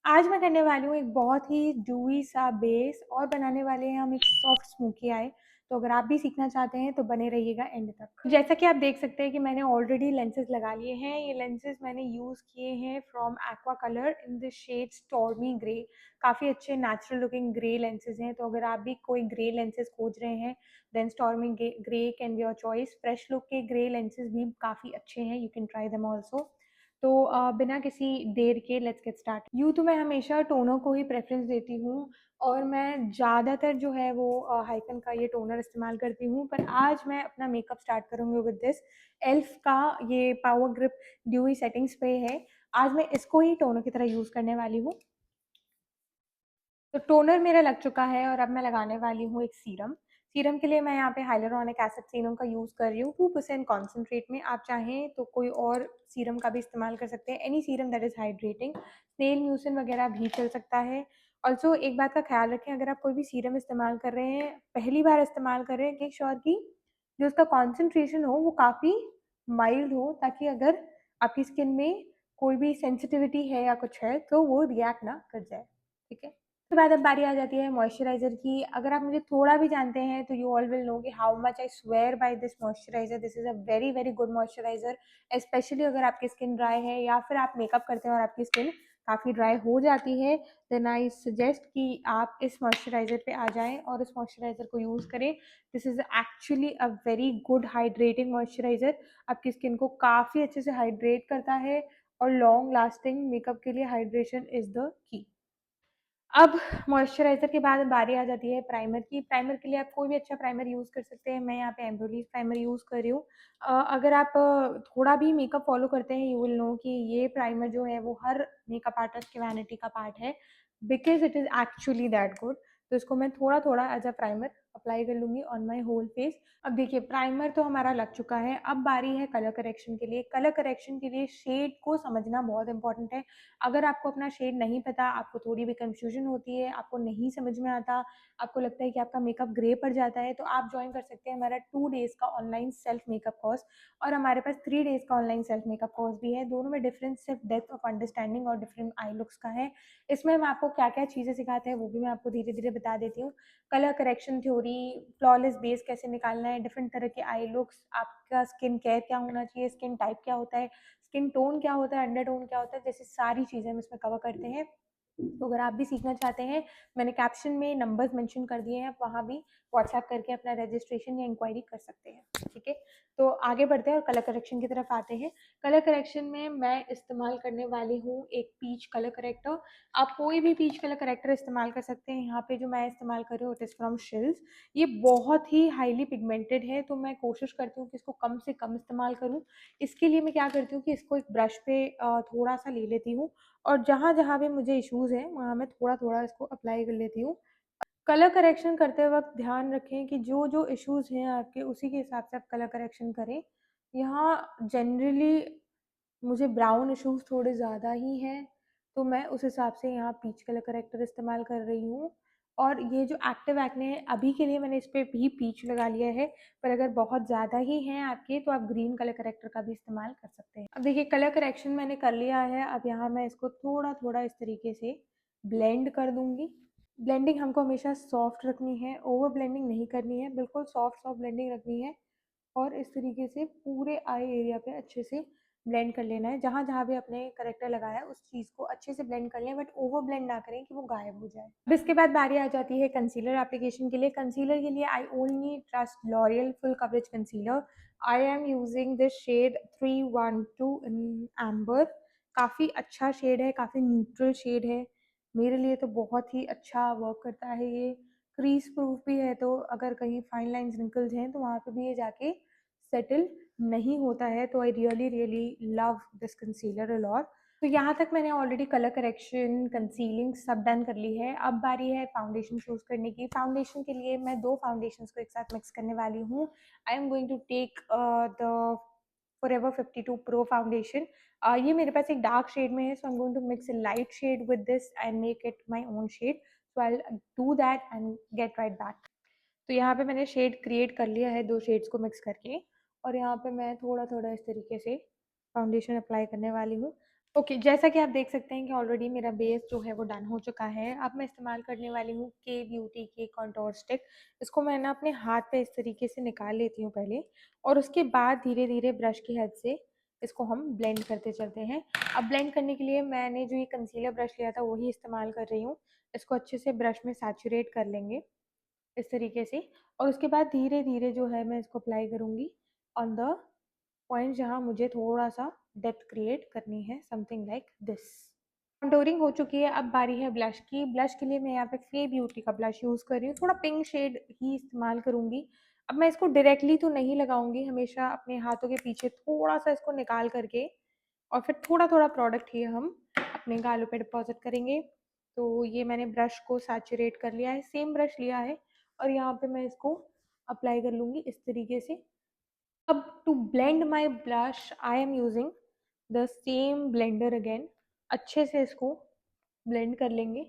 आज मैं करने वाली हूँ एक बहुत ही ड्यूई सा बेस और बनाने वाले हैं हम एक सॉफ्ट स्मोकी आई। तो अगर आप भी सीखना चाहते हैं तो बने रहिएगा एंड तक। जैसा कि आप देख सकते हैं कि मैंने ऑलरेडी लेंसेज लगा लिए हैं। ये लेंसेज मैंने यूज़ किए हैं from aqua colour in the shade stormy grey. काफ़ी अच्छे नेचुरल लुकिंग ग्रे लेंसेज हैं। तो अगर आप भी कोई ग्रे लेंसेज खोज रहे हैं then stormy grey can be your choice. Fresh look के ग्रे लेंसेज भी काफ़ी अच्छे हैं, you can try them also. तो बिना किसी देर के लेट्स गेट स्टार्ट। यूँ तो मैं हमेशा टोनर को ही प्रेफरेंस देती हूँ और मैं ज़्यादातर जो है वो हाइकन का ये टोनर इस्तेमाल करती हूँ, पर आज मैं अपना मेकअप स्टार्ट करूँगी विद दिस एल्फ का ये power grip dewy setting spray है। आज मैं इसको ही टोनर की तरह यूज़ करने वाली हूँ। तो टोनर मेरा लग चुका है और अब मैं लगाने वाली हूँ एक सीरम। सीरम के लिए मैं यहाँ पे हाइलुरोनिक एसिड सीरम का यूज़ कर रही हूँ 2% कॉन्सेंट्रेट में। आप चाहें तो कोई और सीरम का भी इस्तेमाल कर सकते हैं, any serum that is hydrating. Snail mucin वगैरह भी चल सकता है। ऑल्सो एक बात का ख्याल रखें, अगर आप कोई भी सीरम इस्तेमाल कर रहे हैं, पहली बार इस्तेमाल कर रहे हैं, मेक श्योर कि जो उसका कॉन्सेंट्रेशन हो वो काफ़ी माइल्ड हो, ताकि अगर आपकी स्किन में कोई भी सेंसिटिविटी है या कुछ है तो वो रिएक्ट ना कर जाए। ठीक है। उसके बाद अब बारी आ जाती है मॉइस्चराइज़र की। अगर आप मुझे थोड़ा भी जानते हैं तो यू ऑल विल नो कि how much I swear by this moisturiser. This is a very very good moisturiser, specially अगर आपकी स्किन ड्राई है या फिर आप मेकअप करते हैं और आपकी स्किन काफ़ी ड्राई हो जाती है, देन आई सजेस्ट कि आप इस मॉइस्चराइज़र पे आ जाएँ और इस मॉइस्चराइज़र को यूज़ करें। This is actually a very good hydrating moisturiser. आपकी स्किन को काफ़ी अच्छे से हाइड्रेट करता है और लॉन्ग लास्टिंग मेकअप के लिए हाइड्रेशन इज़ द की। अब मॉइस्चराइज़र के बाद बारी आ जाती है प्राइमर की। प्राइमर के लिए आप कोई भी अच्छा प्राइमर यूज़ कर सकते हैं। मैं यहाँ पे एम्बोलीज प्राइमर यूज़ कर रही हूँ। अगर आप थोड़ा भी मेकअप फॉलो करते हैं यू विल नो कि ये प्राइमर जो है वो हर मेकअप आर्टिस्ट की वैनिटी का पार्ट है, because it is actually that good. तो इसको मैं थोड़ा-थोड़ा एज़ अ प्राइमर अप्लाई कर लूँगी ऑन माय होल फेस। अब देखिए प्राइमर तो हमारा लग चुका है, अब बारी है कलर करेक्शन के लिए। कलर करेक्शन के लिए शेड को समझना बहुत इंपॉर्टेंट है। अगर आपको अपना शेड नहीं पता, आपको थोड़ी भी कन्फ्यूजन होती है, आपको नहीं समझ में आता, आपको लगता है कि आपका मेकअप ग्रे पड़ जाता है, तो आप ज्वाइन कर सकते हैं हमारा 2 डेज़ का ऑनलाइन सेल्फ मेकअप कोर्स। और हमारे पास 3 डेज़ का ऑनलाइन सेल्फ मेकअप कोर्स भी है। दोनों में डिफरेंस सिर्फ डेप्थ ऑफ अंडरस्टैंडिंग और डिफरेंट आई लुक्स का है। इसमें हम आपको क्या-क्या चीज़ें सिखाते हैं वो भी मैं आपको धीरे-धीरे बता देती हूँ। Colour correction theory, flawless base कैसे निकालना है, डिफरेंट तरह के आई लुक्स, आपका स्किन केयर क्या होना चाहिए, स्किन टाइप क्या होता है, स्किन टोन क्या होता है, अंडरटोन क्या होता है, जैसे सारी चीज़ें हम इसमें कवर करते हैं। तो अगर आप भी सीखना चाहते हैं, मैंने कैप्शन में नंबर्स मेंशन कर दिए हैं, आप वहाँ भी व्हाट्सएप करके अपना रजिस्ट्रेशन या इंक्वायरी कर सकते हैं। ठीक है। तो आगे बढ़ते हैं और कलर करेक्शन की तरफ आते हैं। कलर करेक्शन में मैं इस्तेमाल करने वाली हूँ एक पीच कलर करेक्टर। आप कोई भी पीच कलर करेक्टर इस्तेमाल कर सकते हैं। यहाँ पे जो मैं इस्तेमाल कर रही हूँ इट इज़ फ्रॉम शिल्स। ये बहुत ही हाईली पिगमेंटेड है, तो मैं कोशिश करती हूँ कि इसको कम से कम इस्तेमाल करूँ। इसके लिए मैं क्या करती हूँ कि इसको एक ब्रश पे थोड़ा सा ले लेती हूँ और जहाँ-जहाँ भी मुझे इश्यूज़ हैं वहाँ मैं थोड़ा-थोड़ा इसको अप्लाई कर लेती हूँ। कलर करेक्शन करते वक़्त ध्यान रखें कि जो-जो इश्यूज़ हैं आपके उसी के हिसाब से आप कलर करेक्शन करें। यहाँ जनरली मुझे ब्राउन इश्यूज़ थोड़े ज़्यादा ही हैं, तो मैं उस हिसाब से यहाँ पीच कलर करेक्टर इस्तेमाल कर रही हूँ। और ये जो एक्टिव एक्ने है, अभी के लिए मैंने इस पे भी पीच लगा लिया है, पर अगर बहुत ज़्यादा ही हैं आपके तो आप ग्रीन कलर करेक्टर का भी इस्तेमाल कर सकते हैं। अब देखिए कलर करेक्शन मैंने कर लिया है, अब यहाँ मैं इसको थोड़ा-थोड़ा इस तरीके से ब्लेंड कर दूँगी। ब्लेंडिंग हमको हमेशा सॉफ्ट रखनी है, ओवर ब्लेंडिंग नहीं करनी है, बिल्कुल सॉफ्ट-सॉफ्ट ब्लेंडिंग रखनी है। और इस तरीके से पूरे आई एरिया पे अच्छे से ब्लेंड कर लेना है। जहाँ-जहाँ भी आपने करेक्टर लगाया है उस चीज़ को अच्छे से ब्लेंड कर लें, बट ओवर ब्लेंड ना करें कि वो गायब हो जाए। अब इसके बाद बारी आ जाती है कंसीलर एप्लीकेशन के लिए। कंसीलर के लिए I only trust L'Oreal full coverage concealer. I am using this shade 312 in amber. काफ़ी अच्छा शेड है, काफ़ी न्यूट्रल शेड है। मेरे लिए तो बहुत ही अच्छा वर्क करता है ये। क्रीज प्रूफ भी है, तो अगर कहीं फाइन लाइन्स रिंकल्स हैं तो वहाँ पे भी ये जाके सेटल नहीं होता है। तो I really really love this concealer a lot. तो यहाँ तक मैंने ऑलरेडी कलर करेक्शन, कंसीलिंग सब डन कर ली है। अब बारी है फाउंडेशन चूज़ करने की। फाउंडेशन के लिए मैं 2 फाउंडेशंस को एक साथ मिक्स करने वाली हूँ। I am going to take the forever 52 pro foundation. ये मेरे पास एक डार्क शेड में है, so I am going to mix a light shade with this and make it my own shade. So I will do that and get right back. तो यहाँ पे मैंने शेड क्रिएट कर लिया है 2 शेड्स को मिक्स करके, और यहाँ पे मैं थोड़ा-थोड़ा इस तरीके से फाउंडेशन अप्लाई करने वाली हूँ। ओके, जैसा कि आप देख सकते हैं कि ऑलरेडी मेरा बेस जो है वो डन हो चुका है। अब मैं इस्तेमाल करने वाली हूँ के ब्यूटी की कंटूर स्टिक। इसको मैं ना अपने हाथ पे इस तरीके से निकाल लेती हूँ पहले, और उसके बाद धीरे-धीरे ब्रश की हेल्प से इसको हम ब्लेंड करते चलते हैं। अब ब्लेंड करने के लिए मैंने जो ये कंसीलर ब्रश लिया था वही इस्तेमाल कर रही हूँ। इसको अच्छे से ब्रश में सैचुरेट कर लेंगे इस तरीके से, और उसके बाद धीरे-धीरे जो है मैं इसको अप्लाई करूँगी ऑन द पॉइंट जहाँ मुझे थोड़ा-सा डेप्थ क्रिएट करनी है, समथिंग लाइक दिस। कंटूरिंग हो चुकी है, अब बारी है ब्लश की। ब्लश के लिए मैं यहाँ पे फ़े ब्यूटी का ब्लश यूज़ कर रही हूँ, थोड़ा पिंक शेड ही इस्तेमाल करूँगी। अब मैं इसको डायरेक्टली तो नहीं लगाऊँगी, हमेशा अपने हाथों के पीछे थोड़ा-सा इसको निकाल करके और फिर थोड़ा-थोड़ा प्रोडक्ट ही हम अपने गालों पे डिपॉज़िट करेंगे। तो ये मैंने ब्रश को सैचुरेट कर लिया है, सेम ब्रश लिया है और यहाँ पे मैं इसको अप्लाई कर लूँगी इस तरीके से। अब to blend my blush I am using the same blender again. अच्छे से इसको ब्लेंड कर लेंगे।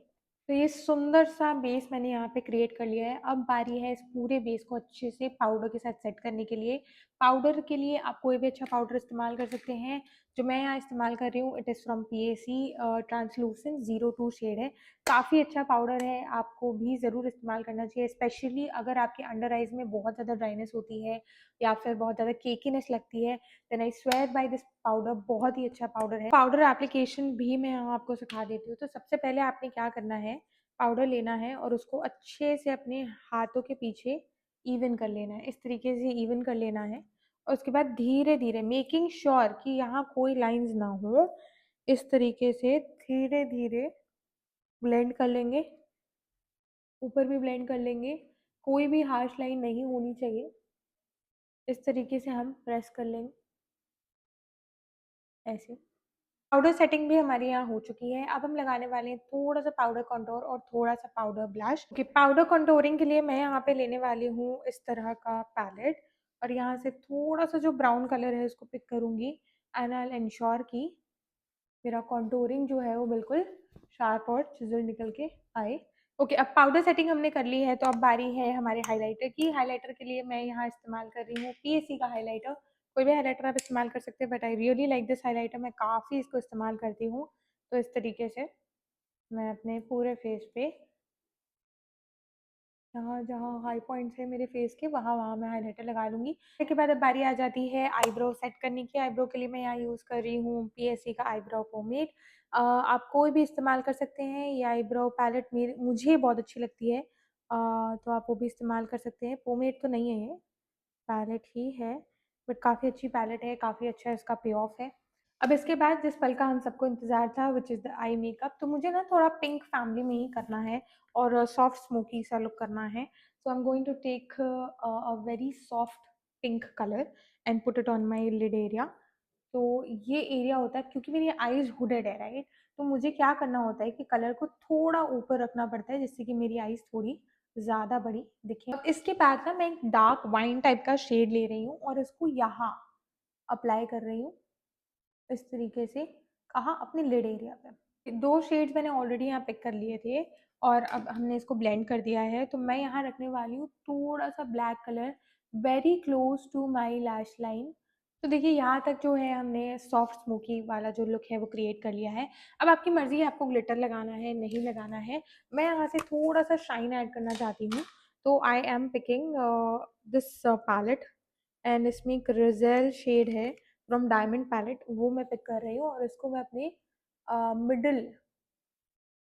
तो ये सुंदर सा बेस मैंने यहाँ पे क्रिएट कर लिया है। अब बारी है इस पूरे बेस को अच्छे से पाउडर के साथ सेट करने के लिए। पाउडर के लिए आप कोई भी अच्छा पाउडर इस्तेमाल कर सकते हैं। जो मैं यहाँ इस्तेमाल कर रही हूँ it is from PAC translucent 02 shade है। काफ़ी अच्छा पाउडर है, आपको भी ज़रूर इस्तेमाल करना चाहिए, स्पेशली अगर आपके अंडर आइज़ में बहुत ज़्यादा ड्राइनेस होती है या फिर बहुत ज़्यादा केकीनेस लगती है, then I swear by this powder. बहुत ही अच्छा पाउडर है। पाउडर एप्लीकेशन भी मैं यहाँ आपको सिखा देती हूँ। तो सबसे पहले आपने क्या करना है, पाउडर लेना है और उसको अच्छे से अपने हाथों के पीछे इवन कर लेना है, इस तरीके से इवन कर लेना है। और उसके बाद धीरे-धीरे मेकिंग श्योर कि यहाँ कोई लाइन्स ना हो, इस तरीके से धीरे-धीरे ब्लेंड कर लेंगे, ऊपर भी ब्लेंड कर लेंगे। कोई भी हार्श लाइन नहीं होनी चाहिए। इस तरीके से हम प्रेस कर लेंगे, ऐसे। पाउडर सेटिंग भी हमारी यहाँ हो चुकी है। अब हम लगाने वाले हैं थोड़ा-सा पाउडर कंटूर और थोड़ा-सा powder blush. Okay, powder contouring के लिए मैं यहाँ पे लेने वाली हूँ इस तरह का पैलेट, और यहाँ से थोड़ा-सा जो ब्राउन कलर है उसको पिक करूँगी एंड आई विल एन्श्योर कि मेरा कंटूरिंग जो है वो बिल्कुल शार्प और चिज़ल निकल के आए। ओके, अब पाउडर सेटिंग हमने कर ली है, तो अब बारी है हमारे हाइलाइटर की। हाइलाइटर के लिए मैं यहाँ इस्तेमाल कर रही हूँ पीएसी का हाइलाइटर। कोई भी हाइलाइटर आप इस्तेमाल कर सकते हैं, but I really like this highlighter. मैं काफ़ी इसको इस्तेमाल करती हूँ। तो इस तरीके से मैं अपने पूरे फेस पे जहाँ-जहाँ हाई पॉइंट्स हैं मेरे फेस के, वहाँ-वहाँ मैं हाइलाइटर लगा लूँगी। उसके बाद अब बारी आ जाती है आईब्रो सेट करने की। आईब्रो के लिए मैं यहाँ यूज़ कर रही हूँ पीएससी का आईब्रो पोमेड। आप कोई भी इस्तेमाल कर सकते हैं। ये आईब्रो पैलेट मेरी मुझे बहुत अच्छी लगती है। तो आप वो भी इस्तेमाल कर सकते हैं। पोमेड तो नहीं है ये, पैलेट ही है, बट काफ़ी अच्छी पैलेट है, काफ़ी अच्छा इसका पे ऑफ है। अब इसके बाद जिस पल का हम सबको इंतज़ार था which is the eye makeup, तो मुझे ना थोड़ा पिंक फैमिली में ही करना है और सॉफ्ट स्मोकी सा लुक करना है। So I am going to take a very soft pink colour and put it on my lid area. तो ये एरिया होता है क्योंकि मेरी आईज़ हुडेड है, राइट? तो मुझे क्या करना होता है कि कलर को थोड़ा ऊपर रखना पड़ता है जिससे कि मेरी आईज़ थोड़ी ज़्यादा बड़ी दिखें। अब इसके बाद ना मैं एक डार्क वाइन टाइप का शेड ले रही हूँ और इसको यहाँ अप्लाई कर रही हूँ, इस तरीके से। कहाँ? अपने लिड एरिया पे। 2 शेड्स मैंने ऑलरेडी यहाँ पिक कर लिए थे और अब हमने इसको ब्लेंड कर दिया है। तो मैं यहाँ रखने वाली हूँ थोड़ा-सा black colour very close to my lash line. तो देखिए यहाँ तक जो है हमने सॉफ्ट स्मोकी वाला जो लुक है वो क्रिएट कर लिया है। अब आपकी मर्ज़ी है आपको ग्लिटर लगाना है, नहीं लगाना है। मैं यहाँ से थोड़ा-सा शाइन ऐड करना चाहती हूँ। तो I am picking this palette and इसमें एक रिज़ेल शेड है फ्रॉम डायमंड पैलेट, वो मैं पिक कर रही हूँ और इसको मैं अपने मिडल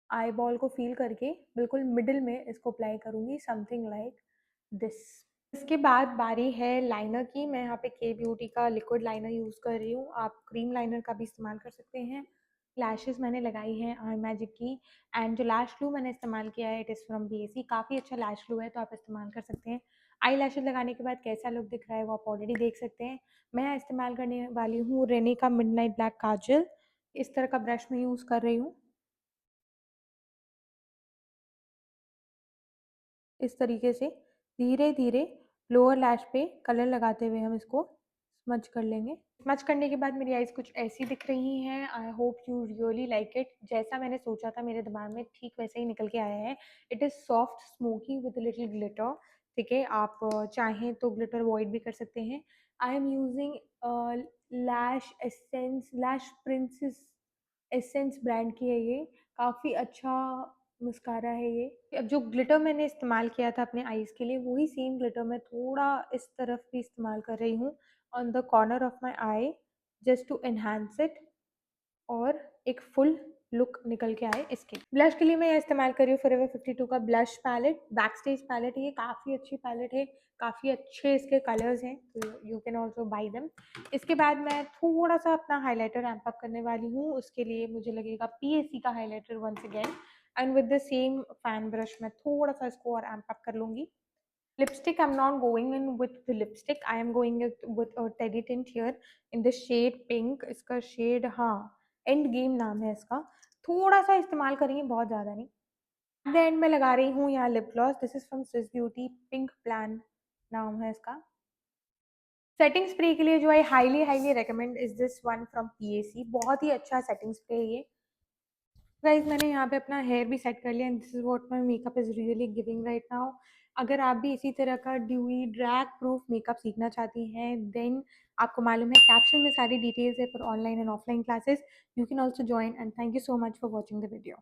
आई बॉल को फ़ील करके बिल्कुल मिडल में इसको अप्लाई करूँगी, समथिंग लाइक दिस। इसके बाद बारी है लाइनर की। मैं यहाँ पे के ब्यूटी का लिक्विड लाइनर यूज़ कर रही हूँ। आप क्रीम लाइनर का भी इस्तेमाल कर सकते हैं। लैशेज़ मैंने लगाई हैं आई मैजिक की, एंड जो लैश ग्लू मैंने इस्तेमाल किया है इट इज़ फ्रॉम बीएसई। काफ़ी अच्छा लैश ग्लू है, तो आप इस्तेमाल कर सकते हैं। आई लैशेज़ लगाने के बाद कैसा लुक दिख रहा है वो आप ऑलरेडी देख सकते हैं। मैं यहाँ इस्तेमाल करने वाली हूँ रेने का मिडनाइट ब्लैक काजल। इस तरह का ब्रश मैं यूज़ कर रही हूँ। इस तरीके से धीरे-धीरे लोअर लैश पे कलर लगाते हुए हम इसको स्मज कर लेंगे। स्मज करने के बाद मेरी आईज़ कुछ ऐसी दिख रही हैं। I hope you really like it. जैसा मैंने सोचा था मेरे दिमाग में ठीक वैसे ही निकल के आया है। It is soft smoky with little glitter. ठीक है, आप चाहें तो ग्लिटर अवॉइड भी कर सकते हैं। I am using lash essence lash princess essence brand की है ये, काफ़ी अच्छा मस्कारा है ये। अब जो ग्लिटर मैंने इस्तेमाल किया था अपने आईज़ के लिए, वही सेम ग्लिटर मैं थोड़ा इस तरफ भी इस्तेमाल कर रही हूँ on the corner of my eye, just to enhance it और एक फुल लुक निकल के आए इसकी। ब्लश के लिए मैं यहाँ इस्तेमाल कर रही हूँ फॉरएवर 52 का ब्लश पैलेट, बैकस्टेज पैलेट है ये, काफ़ी अच्छी पैलेट है, काफ़ी अच्छे इसके कलर्स हैं, तो you can also bye them. इसके बाद मैं थोड़ा-सा अपना हाइलाइटर रैंप अप करने वाली हूँ, उसके लिए मुझे लगेगा पीएसी का highlighter once again and with the same fan brush मैं थोड़ा-सा इसको और रैंप अप कर लूँगी। Lipstick, I'm not going in with the lipstick. I am going it with a teddy tint here in the shade pink. इसका shade हाँ end game नाम है इसका, थोड़ा सा इस्तेमाल करेंगे, बहुत ज़्यादा नहीं। एट द एंड में लगा रही हूँ यहाँ lip gloss, this is from Swiss beauty, pink plan नाम है इसका। सेटिंग स्प्रे के लिए जो I highly highly recommend is this one from PAC, बहुत ही अच्छा सेटिंग स्प्रे है ये। गाइस मैंने यहाँ पे अपना हेयर भी सेट कर लिया and this is what my makeup is really giving right now. अगर आप भी इसी तरह का ड्यूई ड्रैग प्रूफ मेकअप सीखना चाहती हैं देन आपको मालूम है कैप्शन में सारी डिटेल्स है for online and offline classes, you can also join and thank you so much for watching the video.